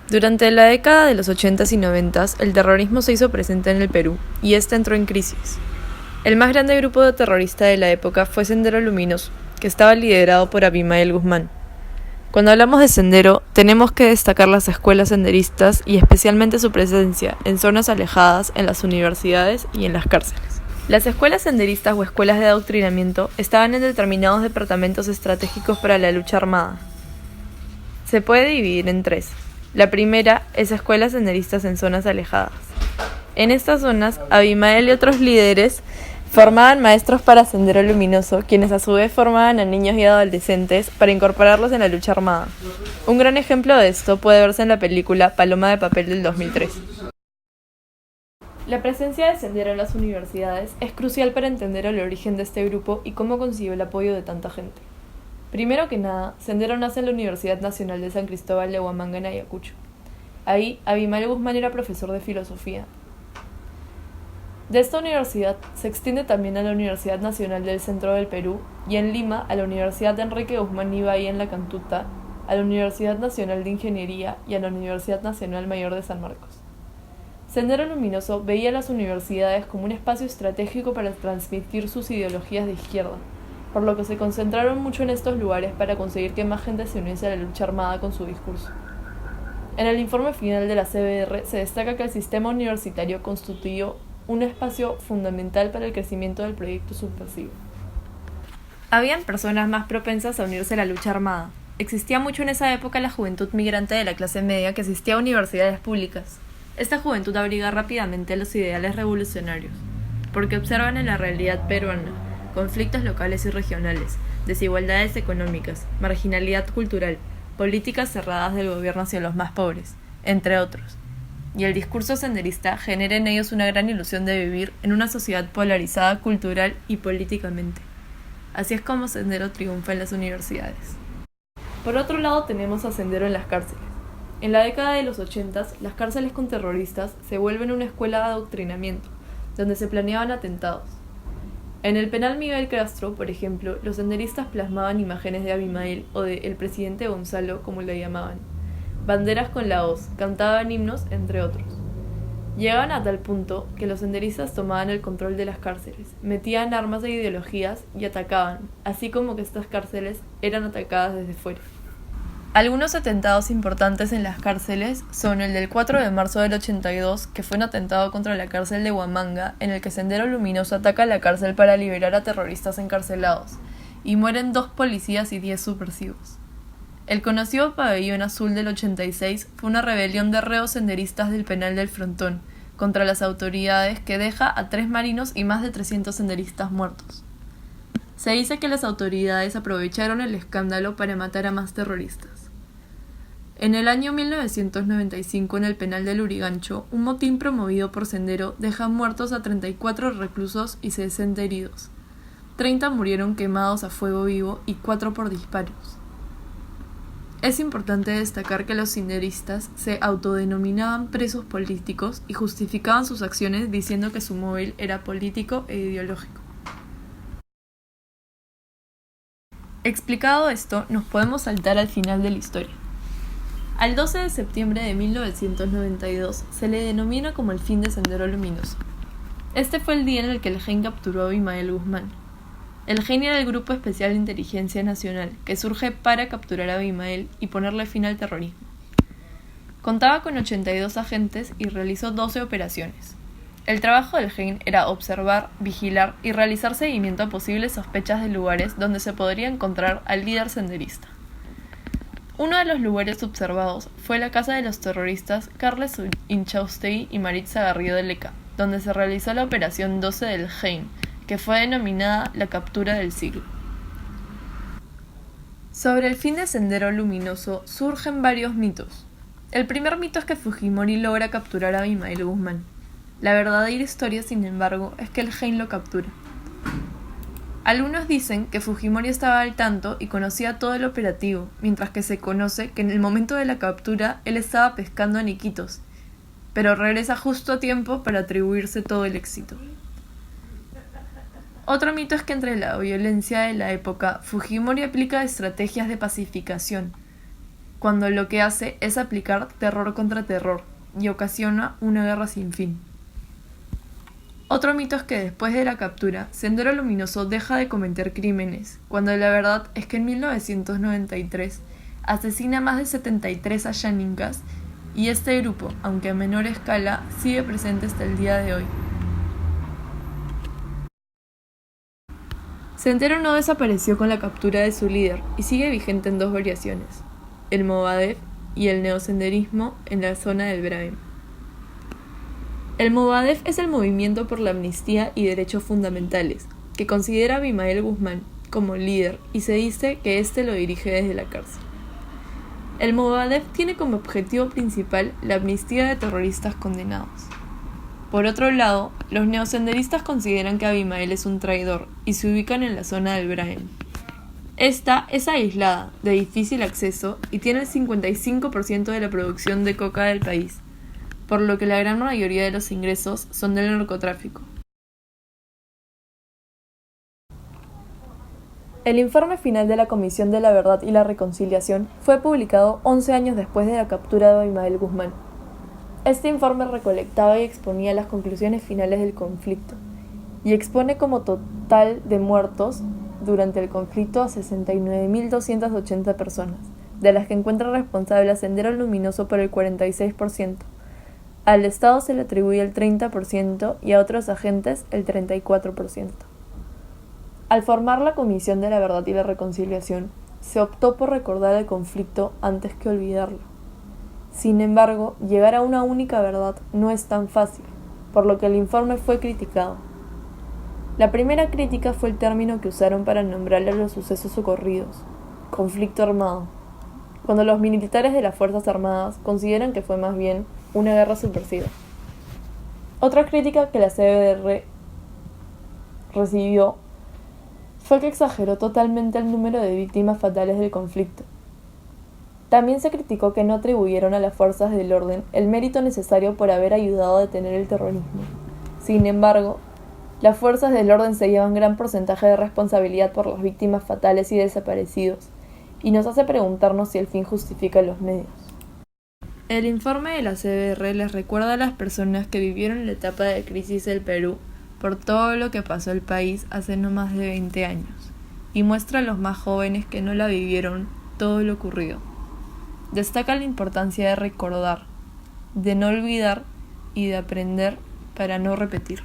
Durante la década de los 80s y 90s, el terrorismo se hizo presente en el Perú, y este entró en crisis. El más grande grupo terrorista de la época fue Sendero Luminoso, que estaba liderado por Abimael Guzmán. Cuando hablamos de Sendero, tenemos que destacar las escuelas senderistas y especialmente su presencia en zonas alejadas, en las universidades y en las cárceles. Las escuelas senderistas o escuelas de adoctrinamiento estaban en determinados departamentos estratégicos para la lucha armada. Se puede dividir en tres. La primera es escuelas senderistas en zonas alejadas. En estas zonas, Abimael y otros líderes formaban maestros para Sendero Luminoso, quienes a su vez formaban a niños y adolescentes para incorporarlos en la lucha armada. Un gran ejemplo de esto puede verse en la película Paloma de Papel del 2003. La presencia de Sendero en las universidades es crucial para entender el origen de este grupo y cómo consiguió el apoyo de tanta gente. Primero que nada, Sendero nace en la Universidad Nacional de San Cristóbal de Huamanga en Ayacucho. Ahí, Abimael Guzmán era profesor de filosofía. De esta universidad se extiende también a la Universidad Nacional del Centro del Perú y en Lima a la Universidad Enrique Guzmán Ibai en La Cantuta, a la Universidad Nacional de Ingeniería y a la Universidad Nacional Mayor de San Marcos. Sendero Luminoso veía a las universidades como un espacio estratégico para transmitir sus ideologías de izquierda, por lo que se concentraron mucho en estos lugares para conseguir que más gente se uniese a la lucha armada con su discurso. En el informe final de la CBR se destaca que el sistema universitario constituyó un espacio fundamental para el crecimiento del proyecto subversivo. Habían personas más propensas a unirse a la lucha armada. Existía mucho en esa época la juventud migrante de la clase media que asistía a universidades públicas. Esta juventud abriga rápidamente los ideales revolucionarios, porque observan en la realidad peruana conflictos locales y regionales, desigualdades económicas, marginalidad cultural, políticas cerradas del gobierno hacia los más pobres, entre otros. Y el discurso senderista genera en ellos una gran ilusión de vivir en una sociedad polarizada cultural y políticamente. Así es como Sendero triunfa en las universidades. Por otro lado tenemos a Sendero en las cárceles. En la década de los 80s, las cárceles con terroristas se vuelven una escuela de adoctrinamiento, donde se planeaban atentados. En el penal Miguel Castro, por ejemplo, los senderistas plasmaban imágenes de Abimael o de el presidente Gonzalo, como le llamaban, banderas con la hoz, cantaban himnos, entre otros. Llegaban a tal punto que los senderistas tomaban el control de las cárceles, metían armas e ideologías y atacaban, así como que estas cárceles eran atacadas desde fuera. Algunos atentados importantes en las cárceles son el del 4 de marzo del 82, que fue un atentado contra la cárcel de Huamanga, en el que Sendero Luminoso ataca la cárcel para liberar a terroristas encarcelados, y mueren 2 policías y 10 subversivos. El conocido Pabellón Azul del 86 fue una rebelión de reos senderistas del penal del Frontón contra las autoridades que deja a 3 marinos y más de 300 senderistas muertos. Se dice que las autoridades aprovecharon el escándalo para matar a más terroristas. En el año 1995, en el penal de Lurigancho, un motín promovido por Sendero deja muertos a 34 reclusos y 60 heridos. 30 murieron quemados a fuego vivo y 4 por disparos. Es importante destacar que los senderistas se autodenominaban presos políticos y justificaban sus acciones diciendo que su móvil era político e ideológico. Explicado esto, nos podemos saltar al final de la historia. Al 12 de septiembre de 1992 se le denomina como el fin de Sendero Luminoso. Este fue el día en el que el GEN capturó a Abimael Guzmán. El GEN era el Grupo Especial de Inteligencia Nacional, que surge para capturar a Abimael y ponerle fin al terrorismo. Contaba con 82 agentes y realizó 12 operaciones. El trabajo del GEN era observar, vigilar y realizar seguimiento a posibles sospechas de lugares donde se podría encontrar al líder senderista. Uno de los lugares observados fue la casa de los terroristas Carles Inchaustegui y Maritza Garrido de Leca, donde se realizó la operación 12 del GEN, que fue denominada la captura del siglo. Sobre el fin de Sendero Luminoso surgen varios mitos. El primer mito es que Fujimori logra capturar a Abimael Guzmán. La verdadera historia, sin embargo, es que el GEN lo captura. Algunos dicen que Fujimori estaba al tanto y conocía todo el operativo, mientras que se conoce que en el momento de la captura él estaba pescando en Iquitos, pero regresa justo a tiempo para atribuirse todo el éxito. Otro mito es que entre la violencia de la época, Fujimori aplica estrategias de pacificación. cuando lo que hace es aplicar terror contra terror y ocasiona una guerra sin fin. Otro mito es que después de la captura, Sendero Luminoso deja de cometer crímenes, cuando la verdad es que en 1993 asesina a más de 73 ayaninkas y este grupo, aunque a menor escala, sigue presente hasta el día de hoy. Sendero no desapareció con la captura de su líder y sigue vigente en dos variaciones, el Movadef y el neosenderismo en la zona del Braem. El Movadef es el movimiento por la amnistía y derechos fundamentales, que considera a Abimael Guzmán como líder y se dice que éste lo dirige desde la cárcel. El Movadef tiene como objetivo principal la amnistía de terroristas condenados. Por otro lado, los neosenderistas consideran que Abimael es un traidor y se ubican en la zona del Braem. Esta es aislada, de difícil acceso y tiene el 55% de la producción de coca del país, por lo que la gran mayoría de los ingresos son del narcotráfico. El informe final de la Comisión de la Verdad y la Reconciliación fue publicado 11 años después de la captura de Abimael Guzmán. Este informe recolectaba y exponía las conclusiones finales del conflicto y expone como total de muertos durante el conflicto a 69.280 personas, de las que encuentra responsable a Sendero Luminoso por el 46%. Al Estado se le atribuye el 30% y a otros agentes el 34%. Al formar la Comisión de la Verdad y la Reconciliación, se optó por recordar el conflicto antes que olvidarlo. Sin embargo, llegar a una única verdad no es tan fácil, por lo que el informe fue criticado. La primera crítica fue el término que usaron para nombrarle a los sucesos ocurridos, conflicto armado, cuando los militares de las Fuerzas Armadas consideran que fue más bien una guerra subversiva. Otra crítica que la CBR recibió fue que exageró totalmente el número de víctimas fatales del conflicto. También se criticó que no atribuyeron a las fuerzas del orden el mérito necesario por haber ayudado a detener el terrorismo. Sin embargo, las fuerzas del orden se llevan gran porcentaje de responsabilidad por las víctimas fatales y desaparecidos, y nos hace preguntarnos si el fin justifica los medios. El informe de la CBR les recuerda a las personas que vivieron la etapa de crisis del Perú por todo lo que pasó el país hace no más de 20 años, y muestra a los más jóvenes que no la vivieron todo lo ocurrido. Destaca la importancia de recordar, de no olvidar y de aprender para no repetir.